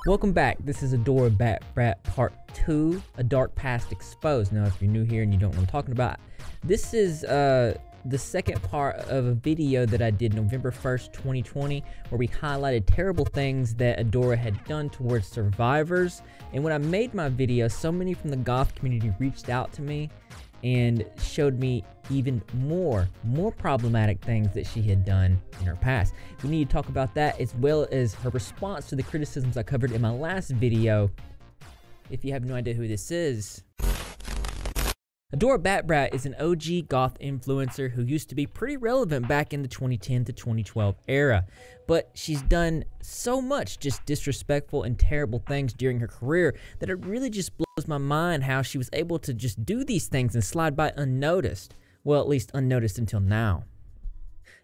Welcome back. This is Adora BatBrat Part 2, A Dark Past Exposed. Now, if you're new here and you don't know what I'm talking about, this is the second part of a video that I did November 1st, 2020, where we highlighted terrible things that Adora had done towards survivors. And when I made my video, so many from the goth community reached out to me and showed me even more problematic things that she had done in her past. We need to talk about that, as well as her response to the criticisms I covered in my last video. If you have no idea who this is, Adora BatBrat is an OG goth influencer who used to be pretty relevant back in the 2010 to 2012 era, but she's done so much just disrespectful and terrible things during her career that it really just blows my mind how she was able to just do these things and slide by unnoticed. Well, at least unnoticed until now.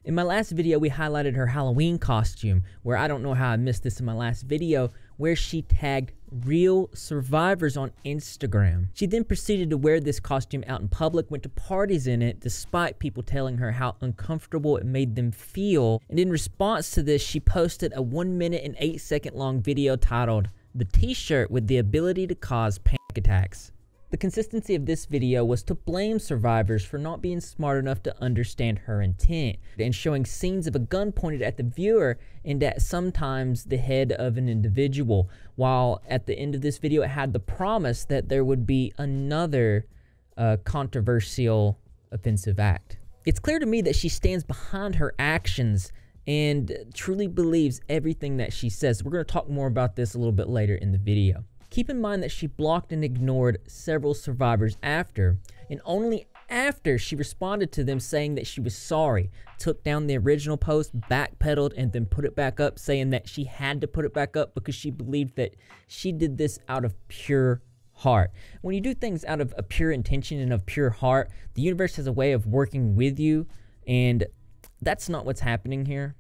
In my last video, we highlighted her Halloween costume, where I don't know how I missed this in my last video, where she tagged real survivors on Instagram. She then proceeded to wear this costume out in public, went to parties in it, despite people telling her how uncomfortable it made them feel. And in response to this, she posted a 1 minute and 8 second long video titled, "The T-shirt with the ability to cause panic attacks." The consistency of this video was to blame survivors for not being smart enough to understand her intent, and showing scenes of a gun pointed at the viewer and at sometimes the head of an individual, while at the end of this video it had the promise that there would be another controversial offensive act. It's clear to me that she stands behind her actions and truly believes everything that she says. We're going to talk more about this a little bit later in the video. Keep in mind that she blocked and ignored several survivors after, and only after she responded to them saying that she was sorry, took down the original post, backpedaled, and then put it back up, saying that she had to put it back up because she believed that she did this out of pure heart. When you do things out of a pure intention and of pure heart, the universe has a way of working with you, and that's not what's happening here.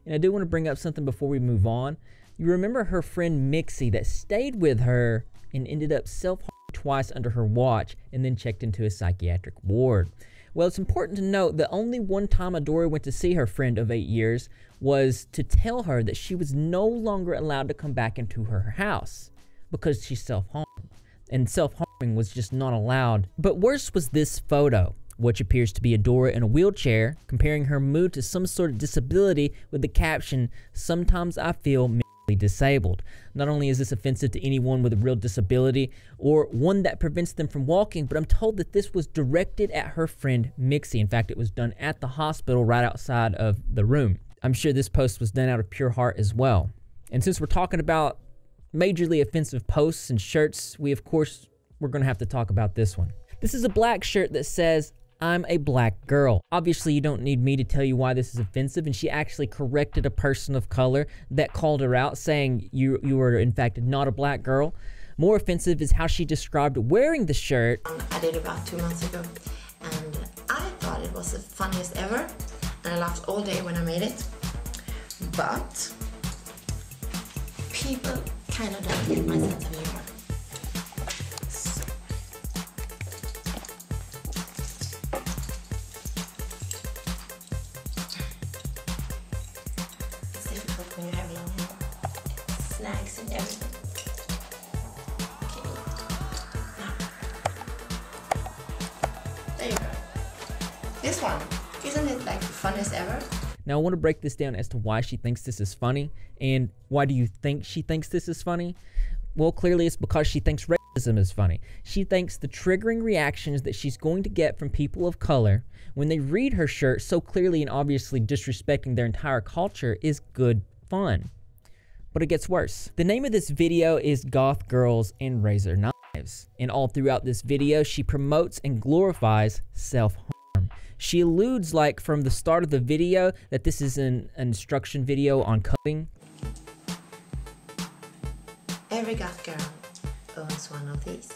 And I do want to bring up something before we move on. You remember her friend Mixie that stayed with her and ended up self-harming twice under her watch and then checked into a psychiatric ward. Well, it's important to note that only one time Adora went to see her friend of 8 years was to tell her that she was no longer allowed to come back into her house because she self-harmed. And self-harming was just not allowed. But worse was this photo, which appears to be Adora in a wheelchair, comparing her mood to some sort of disability with the caption, "Sometimes I feel disabled." Not only is this offensive to anyone with a real disability or one that prevents them from walking, but I'm told that this was directed at her friend Mixie. In fact, it was done at the hospital right outside of the room. I'm sure this post was done out of pure heart as well. And since we're talking about majorly offensive posts and shirts, we're going to have to talk about this one. This is a black shirt that says, "I'm a black girl." Obviously, you don't need me to tell you why this is offensive, and she actually corrected a person of color that called her out, saying you were in fact not a black girl. More offensive is how she described wearing the shirt. I did about 2 months ago, and I thought it was the funniest ever, and I laughed all day when I made it. But people kind of don't get my sense of humor. When you have long hair, snags and everything. Okay, now, there you go. This one, isn't it like the funniest ever? Now I want to break this down as to why she thinks this is funny, and why do you think she thinks this is funny? Well, clearly it's because she thinks racism is funny. She thinks the triggering reactions that she's going to get from people of color when they read her shirt so clearly and obviously disrespecting their entire culture is good fun. But it gets worse. The name of this video is Goth Girls and Razor Knives, and all throughout this video she promotes and glorifies self-harm. She alludes, like from the start of the video, that this is an instruction video on cutting. Every goth girl owns one of these.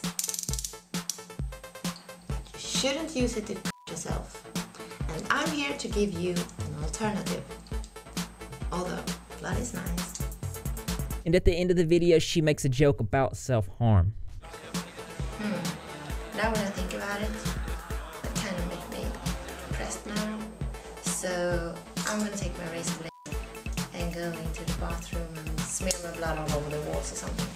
You shouldn't use it to yourself, and I'm here to give you an alternative. Although blood is nice. And at the end of the video, she makes a joke about self-harm. Now when I think about it, that kind of makes me depressed now. So I'm gonna take my razor blade and go go into the bathroom and smear my blood all over the walls or something.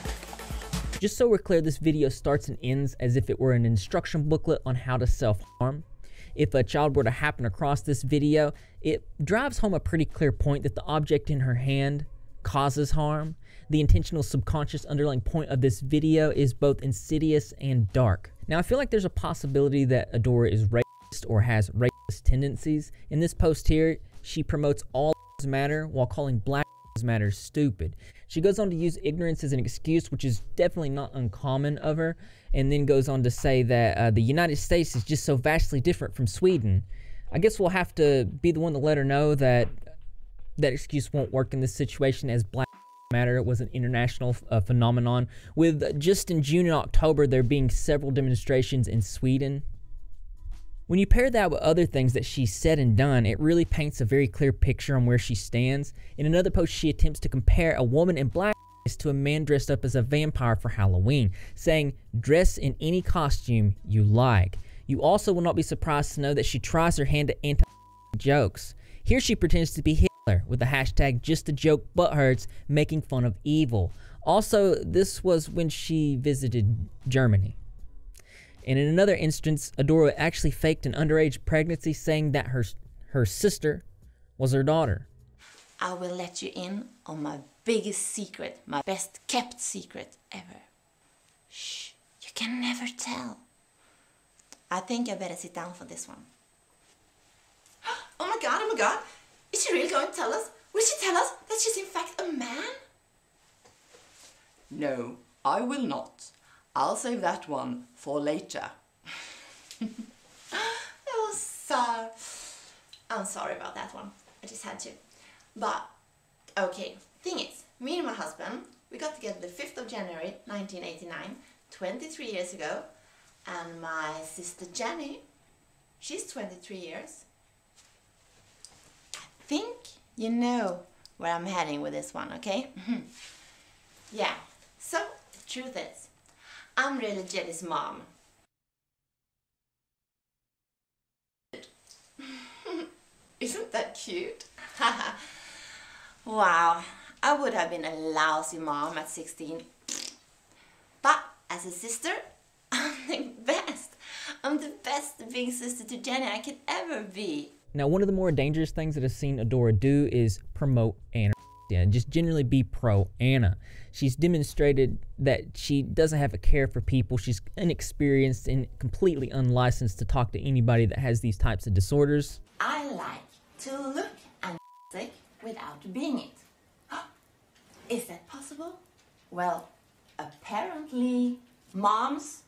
Just so we're clear, this video starts and ends as if it were an instruction booklet on how to self-harm. If a child were to happen across this video, it drives home a pretty clear point that the object in her hand causes harm. The intentional subconscious underlying point of this video is both insidious and dark. Now, I feel like there's a possibility that Adora is racist or has racist tendencies. In this post here, she promotes all lives matter while calling Black lives matter stupid. She goes on to use ignorance as an excuse, which is definitely not uncommon of her, and then goes on to say that the United States is just so vastly different from Sweden. I guess we'll have to be the one to let her know that that excuse won't work in this situation, as Black Matter was an international phenomenon, with just in June and October there being several demonstrations in Sweden. When you pair that with other things that she said and done, it really paints a very clear picture on where she stands. In another post, she attempts to compare a woman in black to a man dressed up as a vampire for Halloween, saying, "Dress in any costume you like." You also will not be surprised to know that she tries her hand at anti-jokes. Here she pretends to be Hitler with the hashtag just a joke but hurts, making fun of evil. Also, this was when she visited Germany. And in another instance, Adora actually faked an underage pregnancy, saying that her sister was her daughter. I will let you in on my biggest secret, my best kept secret ever. Shh, you can never tell. I think I better sit down for this one. Oh my god, is she really going to tell us? Will she tell us that she's in fact a man? No, I will not. I'll save that one for later. Oh, so... I'm sorry about that one. I just had to. But, okay, thing is, me and my husband, we got together the 5th of January 1989, 23 years ago. And my sister Jenny, she's 23 years. I think you know where I'm heading with this one, okay? Yeah, so the truth is, I'm really Jenny's mom. Isn't that cute? Wow, I would have been a lousy mom at 16. But as a sister, I'm the best. I'm the best big sister to Jenny I could ever be. Now, one of the more dangerous things that I've seen Adora do is promote Anna. And just generally be pro Anna. She's demonstrated that she doesn't have a care for people. She's inexperienced and completely unlicensed to talk to anybody that has these types of disorders. I like to look and sick without being it. Is that possible? Well, apparently. Moms,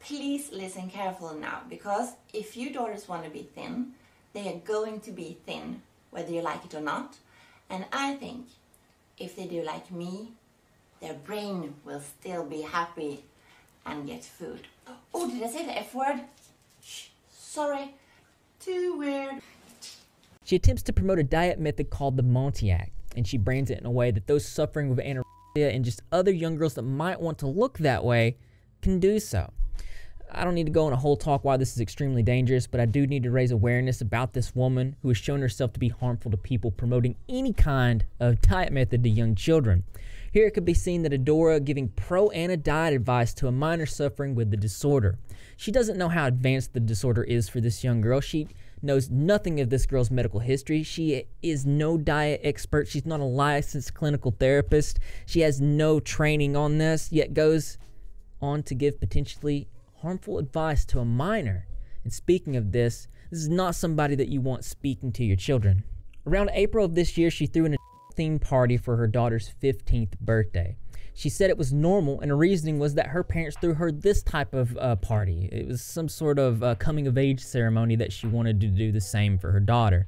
please listen carefully now, because if your daughters want to be thin, they are going to be thin, whether you like it or not. And I think if they do like me, their brain will still be happy and get food. Oh, did I say the F word? Shh, sorry, too weird. She attempts to promote a diet method called the Montiac, and she brands it in a way that those suffering with anorexia and just other young girls that might want to look that way can do so. I don't need to go on a whole talk why this is extremely dangerous, but I do need to raise awareness about this woman who has shown herself to be harmful to people promoting any kind of diet method to young children. Here it could be seen that Adora giving pro-Anna diet advice to a minor suffering with the disorder. She doesn't know how advanced the disorder is for this young girl. She knows nothing of this girl's medical history. She is no diet expert. She's not a licensed clinical therapist. She has no training on this, yet goes on to give potentially harmful advice to a minor. And speaking of this is not somebody that you want speaking to your children. Around April of this year, she threw in a themed party for her daughter's 15th birthday. She said it was normal, and her reasoning was that her parents threw her this type of party. It was some sort of coming-of-age ceremony that she wanted to do the same for her daughter.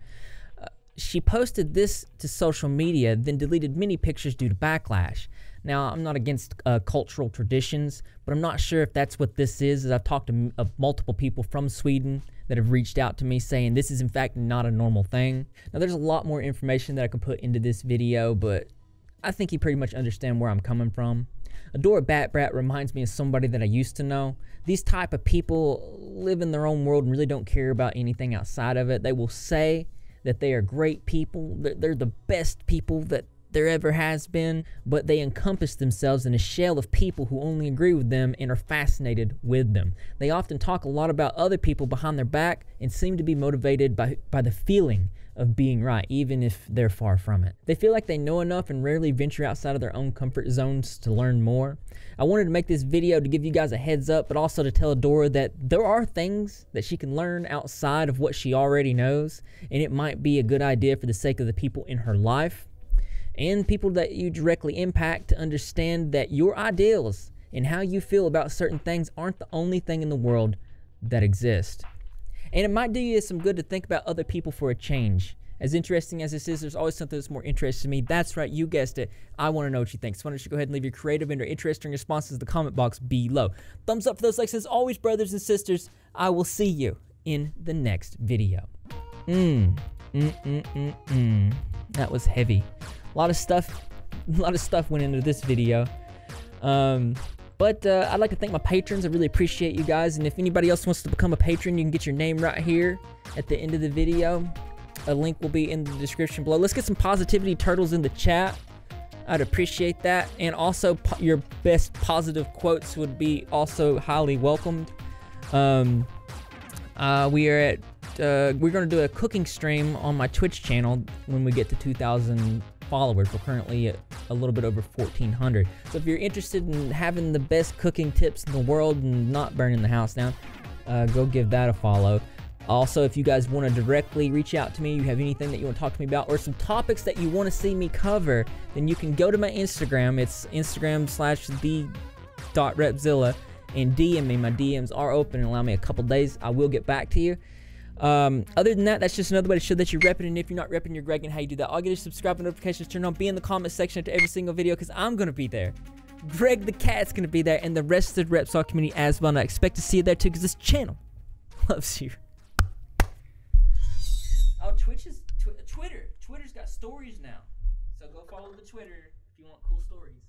She posted this to social media, then deleted many pictures due to backlash. Now, I'm not against cultural traditions, but I'm not sure if that's what this is, as I've talked to multiple people from Sweden that have reached out to me saying this is in fact not a normal thing. Now, there's a lot more information that I can put into this video, but I think you pretty much understand where I'm coming from. Adora BatBrat reminds me of somebody that I used to know. These type of people live in their own world and really don't care about anything outside of it. They will say that they are great people, that they're the best people that there ever has been, but they encompass themselves in a shell of people who only agree with them and are fascinated with them. They often talk a lot about other people behind their back and seem to be motivated by the feeling of being right, even if they're far from it. They feel like they know enough and rarely venture outside of their own comfort zones to learn more. I wanted to make this video to give you guys a heads up, but also to tell Adora that there are things that she can learn outside of what she already knows, and it might be a good idea for the sake of the people in her life and people that you directly impact to understand that your ideals and how you feel about certain things aren't the only thing in the world that exist. And it might do you some good to think about other people for a change. As interesting as this is, there's always something that's more interesting to me. That's right, you guessed it. I want to know what you think. So why don't you go ahead and leave your creative and or interesting responses in the comment box below. Thumbs up for those likes. As always, brothers and sisters, I will see you in the next video. That was heavy. A lot of stuff went into this video. But I'd like to thank my patrons. I really appreciate you guys. And if anybody else wants to become a patron, you can get your name right here at the end of the video. A link will be in the description below. Let's get some positivity turtles in the chat. I'd appreciate that. And also your best positive quotes would be also highly welcomed. We're going to do a cooking stream on my Twitch channel when we get to 2,000 followers. We're currently at a little bit over 1,400. So if you're interested in having the best cooking tips in the world and not burning the house down, go give that a follow. Also, if you guys want to directly reach out to me, you have anything that you want to talk to me about, or some topics that you want to see me cover, then you can go to my Instagram. It's Instagram/the.Repzilla and DM me. My DMs are open and allow me a couple days. I will get back to you. Other than that, that's just another way to show that you're repping, and if you're not repping, you're Greg, and how you do that. I'll get your subscribe and notifications turned on. Be in the comment section after every single video, because I'm going to be there. Greg the Cat's going to be there, and the rest of the Repzilla community as well, and I expect to see you there too, because this channel loves you. Oh, Twitter's got stories now, so go follow the Twitter if you want cool stories.